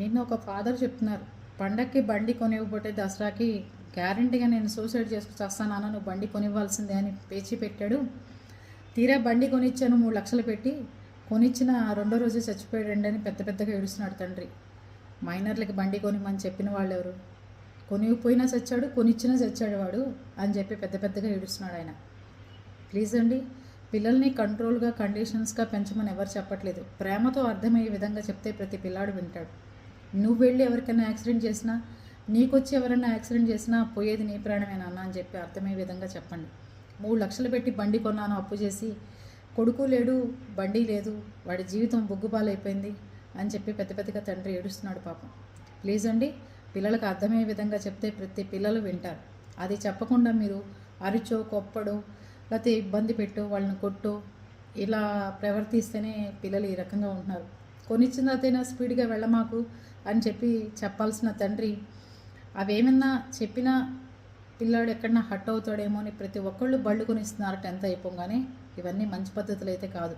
నిన్న ఒక ఫాదర్ చెప్తున్నారు, పండక్కి బండి కొనివ్వకపోతే దసరాకి గ్యారంటీగా నేను సూసైడ్ చేసుకు చేస్తాను, నువ్వు బండి కొనివ్వాల్సిందే అని పేచి పెట్టాడు. తీరా బండి కొనిచ్చాను 3 లక్షలు పెట్టి, కొనిచ్చిన రెండో రోజు చచ్చిపోయాడండి అని పెద్ద పెద్దగా ఏడుస్తున్నాడు తండ్రి. మైనర్లకి బండి కొనిమ్మని చెప్పిన వాళ్ళు ఎవరు? కొనిపోయినా చచ్చాడు, కొనిచ్చినా చచ్చాడు వాడు అని చెప్పి పెద్ద పెద్దగా ఏడుస్తున్నాడు ఆయన. ప్లీజ్ అండి, పిల్లల్ని కంట్రోల్గా కండిషన్స్గా పెంచమని ఎవరు చెప్పట్లేదు. ప్రేమతో అర్థమయ్యే విధంగా చెప్తే ప్రతి పిల్లాడు వింటాడు. నువ్వు వెళ్ళి ఎవరికైనా యాక్సిడెంట్ చేసినా, నీకొచ్చి ఎవరైనా యాక్సిడెంట్ చేసినా పోయేది నీ ప్రాణమేనా అన్న అని చెప్పి అర్థమయ్యే విధంగా చెప్పండి. 3 లక్షలు పెట్టి బండి కొన్నాను అప్పు చేసి, కొడుకు లేడు, బండి లేదు, వాడి జీవితం బొగ్గుపాలైపోయింది అని చెప్పి పెద్ద పెద్దగా తండ్రి ఏడుస్తున్నాడు పాపం. ప్లీజ్ అండి, పిల్లలకు అర్థమయ్యే విధంగా చెప్తే ప్రతి పిల్లలు వింటారు. అది చెప్పకుండా మీరు అరిచో కొప్పడో లేకపోతే ఇబ్బంది పెట్టో వాళ్ళని కొట్టో ఇలా ప్రవర్తిస్తేనే పిల్లలు ఈ రకంగా ఉంటున్నారు. కొనిచ్చిన తర్వాతైనా స్పీడ్గా వెళ్ళమాకు అని చెప్పి చెప్పాల్సిన తండ్రి అవేమన్నా చెప్పినా పిల్లాడు ఎక్కడన్నా హట్ అవుతాడేమో అని ప్రతి ఒక్కళ్ళు బళ్ళు కొనిస్తున్నారు 10th అయిపోగానే. ఇవన్నీ మంచి పద్ధతులు అయితే కాదు.